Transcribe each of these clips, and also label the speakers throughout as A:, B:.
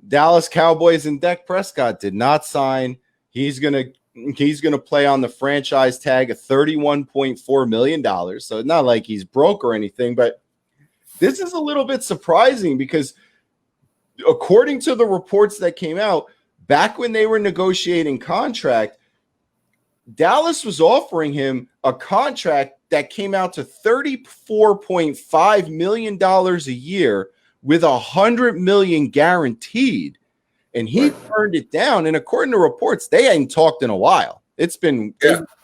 A: Dallas Cowboys and Dak Prescott did not sign. He's gonna play on the franchise tag of $31.4 million. So it's not like he's broke or anything, but this is a little bit surprising because according to the reports that came out, back when they were negotiating contract, Dallas was offering him a contract that came out to $34.5 million a year with $100 million guaranteed. And he turned it down. And according to reports, they ain't talked in a while. It's been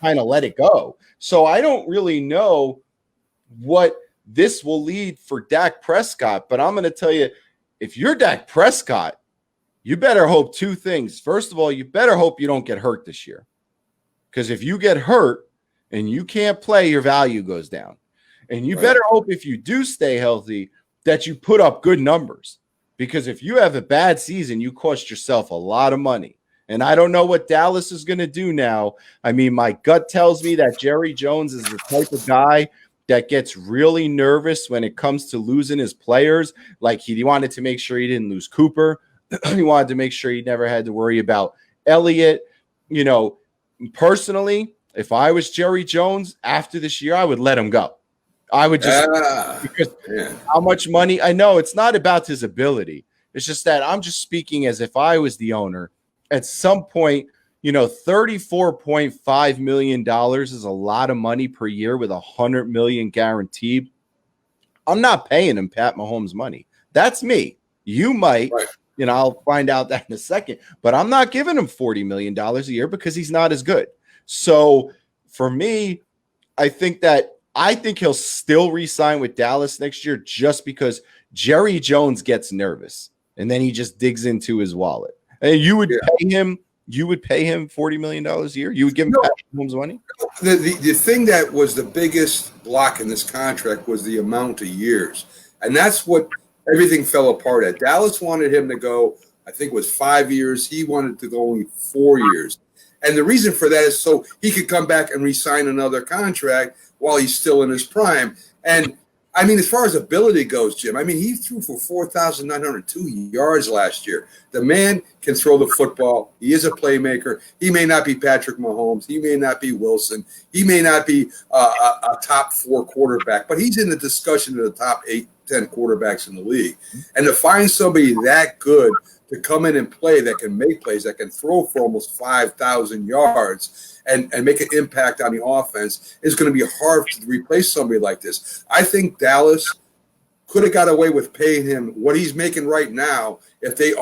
A: kind of let it go. So I don't really know what this will lead for Dak Prescott. But I'm going to tell you, if you're Dak Prescott, you better hope two things. First of all, you better hope you don't get hurt this year. Because if you get hurt and you can't play, your value goes down. And you better hope if you do stay healthy that you put up good numbers. Because if you have a bad season, you cost yourself a lot of money. And I don't know what Dallas is going to do now. I mean, my gut tells me that Jerry Jones is the type of guy that gets really nervous when it comes to losing his players. Like he wanted to make sure he didn't lose Cooper. He wanted to make sure he never had to worry about Elliott. You know, personally, if I was Jerry Jones after this year, I would let him go. I would just because how much money? I know it's not about his ability. It's just that I'm just speaking as if I was the owner. At some point, you know, $34.5 million is a lot of money per year with $100 million guaranteed. I'm not paying him Pat Mahomes money. That's me. You might. Right. You know, I'll find out that in a second. But I'm not giving him $40 million a year because he's not as good. So for me, I think he'll still re-sign with Dallas next year just because Jerry Jones gets nervous and then he just digs into his wallet. And you would pay him $40 million a year? You would give him Pat Mahomes money?
B: The thing that was the biggest block in this contract was the amount of years. And that's what everything fell apart at. Dallas wanted him to go, I think it was 5 years. He wanted to go only 4 years. And the reason for that is so he could come back and re-sign another contract while he's still in his prime. And, I mean, as far as ability goes, Jim, I mean, he threw for 4,902 yards last year. The man can throw the football. He is a playmaker. He may not be Patrick Mahomes. He may not be Wilson. He may not be a top 4 quarterback, but he's in the discussion of the top 8, 10 quarterbacks in the league. And to find somebody that good to come in and play, that can make plays, that can throw for almost 5,000 yards and make an impact on the offense is going to be hard to replace somebody like this. I think Dallas could have got away with paying him what he's making right now if they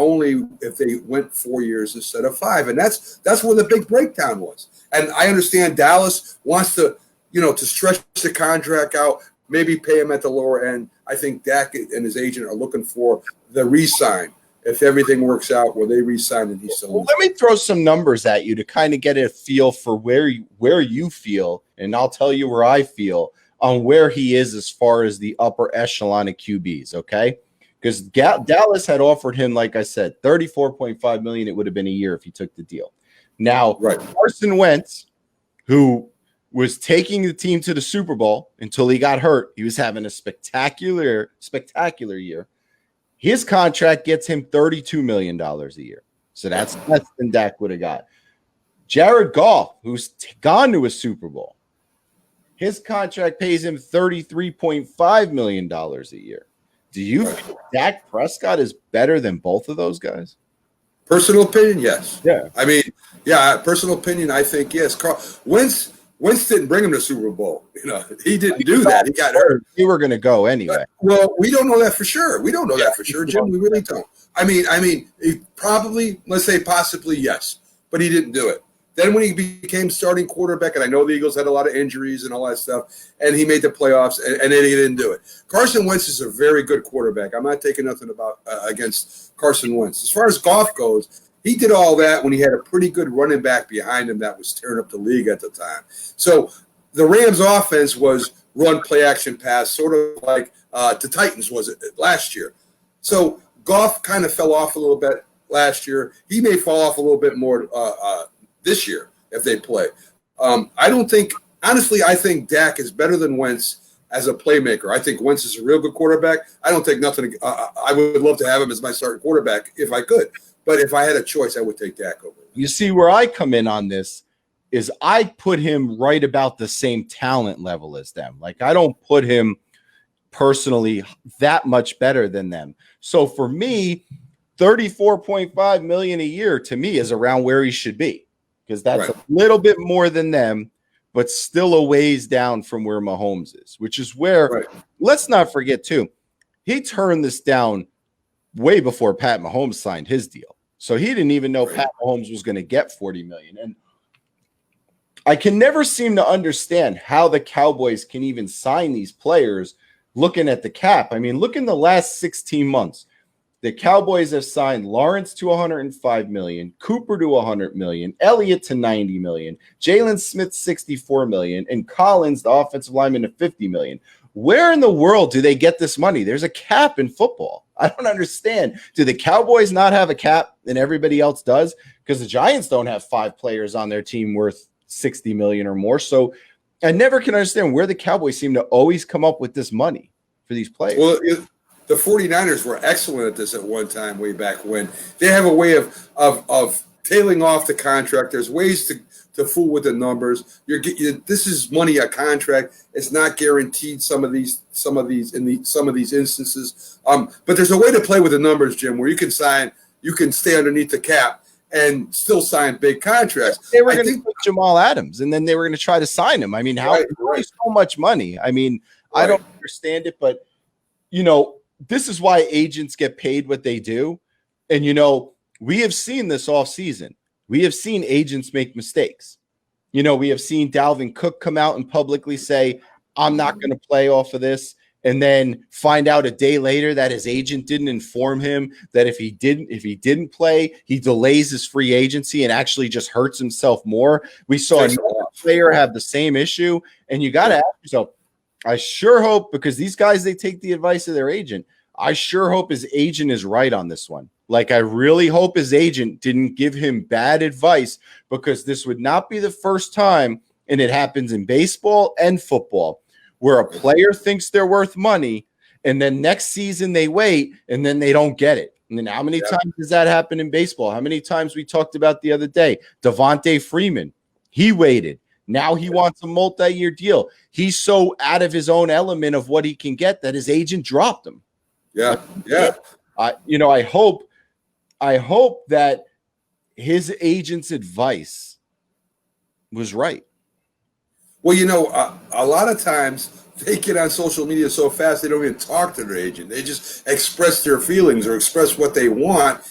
B: went 4 years instead of 5. And that's where the big breakdown was. And I understand Dallas wants to, to stretch the contract out, maybe pay him at the lower end. I think Dak and his agent are looking for the re-sign. If everything works out where they re-sign and he's still.
A: Well, let me throw some numbers at you to kind of get a feel for where you feel, and I'll tell you where I feel on where he is as far as the upper echelon of QBs, okay? Because Dallas had offered him, like I said, $34.5 million. It would have been a year if he took the deal. Now, Carson Wentz, who was taking the team to the Super Bowl until he got hurt, he was having a spectacular year. His contract gets him $32 million a year. So that's less than Dak would have got. Jared Goff, who's gone to a Super Bowl, his contract pays him $33.5 million a year. Do you think Dak Prescott is better than both of those guys?
B: Personal opinion, yes.
A: Yeah.
B: I mean, personal opinion, I think, yes. Wentz didn't bring him to Super Bowl. He didn't do that. He got hurt.
A: You were going to go anyway.
B: Well, we don't know that for sure. We don't know that for sure, Jim. We really don't. I mean, he probably, let's say possibly, yes, but he didn't do it. Then when he became starting quarterback, and I know the Eagles had a lot of injuries and all that stuff, and he made the playoffs, and then he didn't do it. Carson Wentz is a very good quarterback. I'm not taking nothing against Carson Wentz. As far as Goff goes, he did all that when he had a pretty good running back behind him that was tearing up the league at the time. So the Rams' offense was run, play, action, pass, sort of like the Titans was last year. So Goff kind of fell off a little bit last year. He may fall off a little bit more this year if they play. I think Dak is better than Wentz as a playmaker. I think Wentz is a real good quarterback. I don't take nothing. I would love to have him as my starting quarterback if I could. But if I had a choice, I would take Dak over him.
A: You see where I come in on this is I put him right about the same talent level as them. Like, I don't put him personally that much better than them. So for me, $34.5 million a year to me is around where he should be, because that's a little bit more than them, but still a ways down from where Mahomes is, which is where, let's not forget too, he turned this down way before Pat Mahomes signed his deal. So he didn't even know Pat Mahomes was going to get $40 million. And I can never seem to understand how the Cowboys can even sign these players looking at the cap. I mean, look in the last 16 months. The Cowboys have signed Lawrence to $105 million, Cooper to $100 million, Elliott to $90 million, Jalen Smith $64 million, and Collins, the offensive lineman, to $50 million. Where in the world do they get this money? There's a cap in football. I don't understand. Do the Cowboys not have a cap and everybody else does? Because the Giants don't have 5 players on their team worth $60 million or more. So I never can understand where the Cowboys seem to always come up with this money for these players.
B: Well, the 49ers were excellent at this at one time, way back when. They have a way of tailing off the contract. There's ways to fool with the numbers. This is money a contract. It's not guaranteed. Some of these instances. But there's a way to play with the numbers, Jim, where you can stay underneath the cap and still sign big contracts.
A: They were going to put Jamal Adams, and then they were going to try to sign him. I mean, how so much money? I mean, I don't understand it, but this is why agents get paid what they do. And, we have seen this all season. We have seen agents make mistakes. We have seen Dalvin Cook come out and publicly say, I'm not going to play off of this. And then find out a day later that his agent didn't inform him that if he didn't play, he delays his free agency and actually just hurts himself more. We saw another player have the same issue. And you got to ask yourself, I sure hope, because these guys, they take the advice of their agent. I sure hope his agent is right on this one. Like, I really hope his agent didn't give him bad advice, because this would not be the first time, and it happens in baseball and football, where a player thinks they're worth money, and then next season they wait, and then they don't get it. And then how many times does that happen in baseball? How many times we talked about the other day? Devontae Freeman, he waited. Now he wants a multi-year deal. He's so out of his own element of what he can get that his agent dropped him. I hope that his agent's advice was right.
B: Well, a lot of times they get on social media so fast they don't even talk to their agent. They just express their feelings or express what they want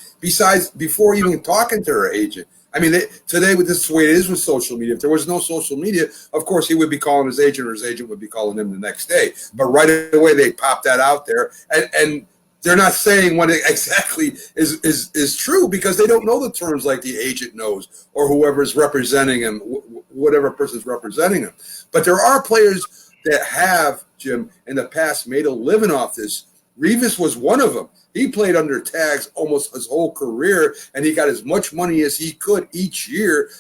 B: before even talking to their agent. I mean, today, this is the way it is with social media. If there was no social media, of course, he would be calling his agent, or his agent would be calling him the next day. But right away, they pop that out there, and they're not saying what exactly is true, because they don't know the terms like the agent knows, or whoever's representing him, whatever person's representing him. But there are players that have, Jim, in the past made a living off this. Revis was one of them. He played under tags almost his whole career, and he got as much money as he could each year,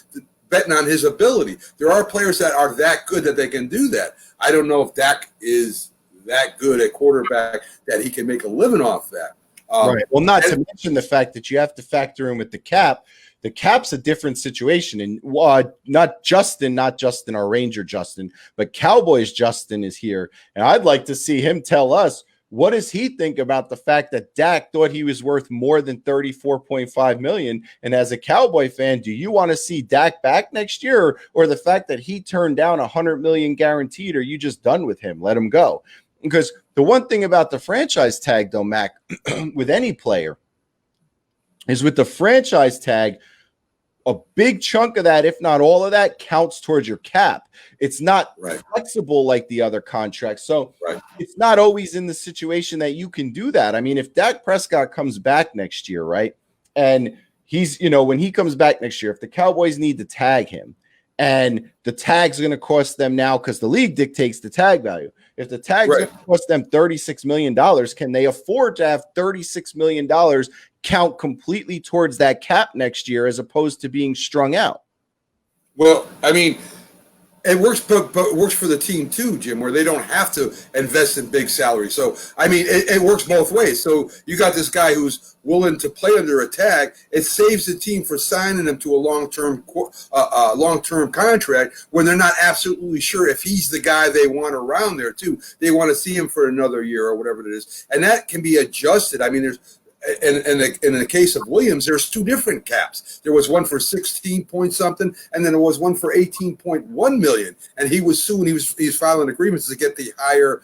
B: betting on his ability. There are players that are that good that they can do that. I don't know if Dak is that good at quarterback that he can make a living off that.
A: Right. Well, not to mention the fact that you have to factor in with the cap. The cap's a different situation. And not Justin, our Ranger Justin, but Cowboys Justin is here. And I'd like to see him tell us, what does he think about the fact that Dak thought he was worth more than $34.5 million? And as a Cowboy fan, do you want to see Dak back next year, or the fact that he turned down $100 million guaranteed? Or are you just done with him? Let him go. Because the one thing about the franchise tag, though, Mac, with any player, is with the franchise tag, a big chunk of that, if not all of that, counts towards your cap. It's not flexible like the other contracts. So it's not always in the situation that you can do that. I mean, if Dak Prescott comes back next year, right, and he's, when he comes back next year, if the Cowboys need to tag him, and the tag's going to cost them now, because the league dictates the tag value. If the tag's going to cost them $36 million, can they afford to have $36 million count completely towards that cap next year, as opposed to being strung out?
B: Well, I mean, It works, but it works for the team too, Jim, where they don't have to invest in big salaries. So, I mean, it works both ways. So you got this guy who's willing to play under a tag. It saves the team for signing him to a long-term contract when they're not absolutely sure if he's the guy they want around there too. They want to see him for another year or whatever it is, and that can be adjusted. I mean, there's. In the case of Williams, there's two different caps. There was one for 16 point something, and then there was one for 18.1 million. And he was suing. He was filing agreements to get the higher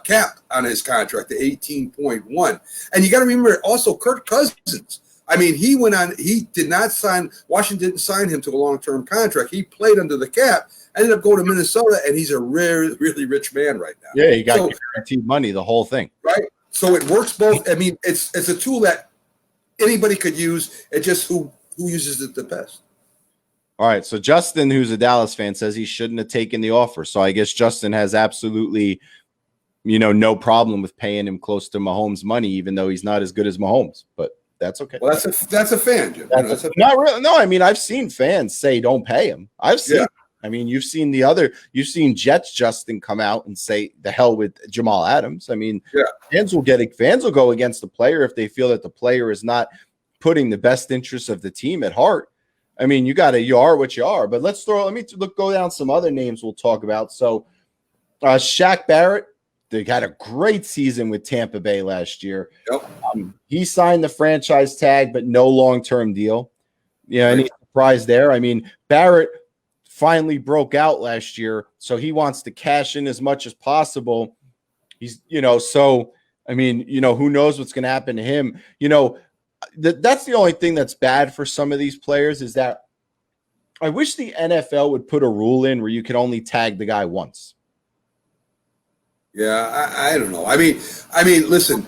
B: cap on his contract, the 18.1. And you got to remember also Kirk Cousins. I mean, he went on. He did not sign. Washington didn't sign him to a long-term contract. He played under the cap. Ended up going to Minnesota, and he's a really, really rich man right now.
A: Yeah, he got guaranteed money, the whole thing.
B: Right. So it works both. I mean, it's a tool that anybody could use. It's just who uses it the best.
A: All right. So Justin, who's a Dallas fan, says he shouldn't have taken the offer. So I guess Justin has absolutely, no problem with paying him close to Mahomes' money, even though he's not as good as Mahomes. But that's okay.
B: Well, that's a fan, Jim.
A: Not really. No, I mean, I've seen fans say don't pay him. I've seen. Yeah. I mean, you've seen Jets Justin come out and say the hell with Jamal Adams. I mean, yeah. Fans will go against the player if they feel that the player is not putting the best interests of the team at heart. I mean, you are what you are. But go down some other names we'll talk about. So Shaq Barrett, they had a great season with Tampa Bay last year.
B: Yep.
A: He signed the franchise tag, but no long-term deal. Yeah, any surprise there? I mean, Barrett finally broke out last year, so he wants to cash in as much as possible. He's, so I mean, who knows what's going to happen to him? That's the only thing that's bad for some of these players is that I wish the NFL would put a rule in where you could only tag the guy once.
B: Yeah, I don't know. I mean, listen,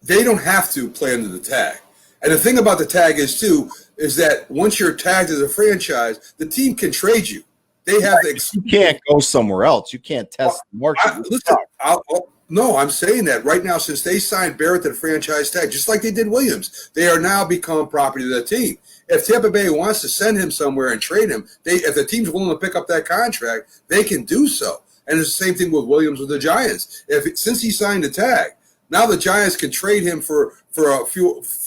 B: they don't have to play under the tag. And the thing about the tag is that once you're tagged as a franchise, the team can trade you. They have
A: you can't go somewhere else. You can't test the market.
B: No, I'm saying that right now, since they signed Barrett to the franchise tag, just like they did Williams, they are now become property of the team. If Tampa Bay wants to send him somewhere and trade him, if the team's willing to pick up that contract, they can do so. And it's the same thing with Williams with the Giants. Since he signed the tag, now the Giants can trade him for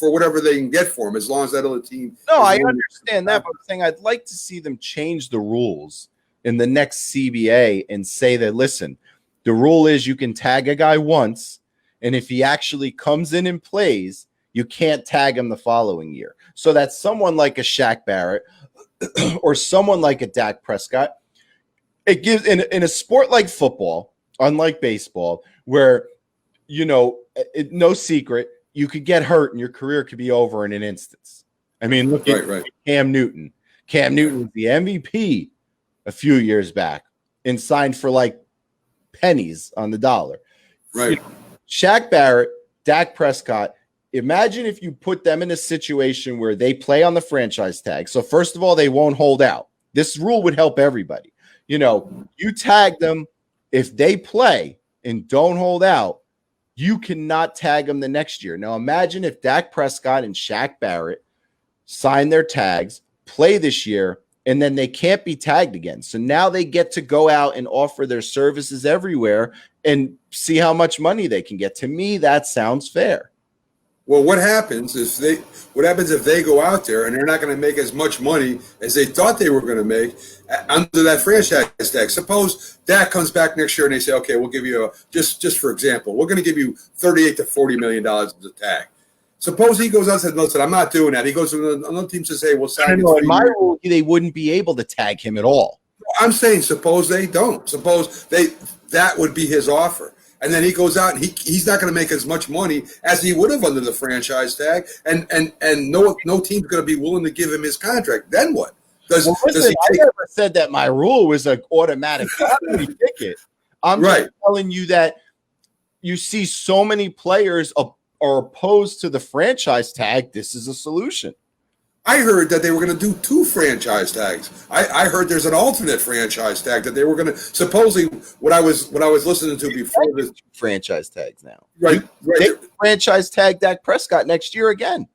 B: whatever they can get for him, as long as that other team.
A: No, I understand that, but I'm saying I'd like to see them change the rules in the next CBA and say that, listen, the rule is you can tag a guy once, and if he actually comes in and plays, you can't tag him the following year. So that someone like a Shaq Barrett or someone like a Dak Prescott, it gives in a sport like football, unlike baseball, where no secret, you could get hurt and your career could be over in an instance. I mean, look at Cam Newton. Cam Newton was the MVP a few years back and signed for like pennies on the dollar.
B: Right.
A: Shaq Barrett, Dak Prescott, imagine if you put them in a situation where they play on the franchise tag. So first of all, they won't hold out. This rule would help everybody. You tag them. If they play and don't hold out, you cannot tag them the next year. Now imagine if Dak Prescott and Shaq Barrett sign their tags, play this year, and then they can't be tagged again. So now they get to go out and offer their services everywhere and see how much money they can get. To me, that sounds fair.
B: Well, what happens if they go out there and they're not going to make as much money as they thought they were going to make under that franchise tag? Suppose Dak comes back next year and they say, okay, we'll give you just for example, we're going to give you $38 to $40 million as a tag. Suppose he goes out and says, listen, I'm not doing that. He goes to another team and says, hey, we'll sign you.
A: In my rule, they wouldn't be able to tag him at all.
B: I'm saying suppose they don't. Suppose that would be his offer. And then he goes out and he's not going to make as much money as he would have under the franchise tag. And no team's going to be willing to give him his contract. Then what?
A: I never said that my rule was an automatic ticket. I'm just telling you that you see so many players are opposed to the franchise tag. This is a solution.
B: I heard that they were going to do 2 franchise tags. I heard there's an alternate franchise tag that they were going to supposedly what I was listening to before this
A: franchise tags now.
B: Right.
A: They franchise tag Dak Prescott next year again.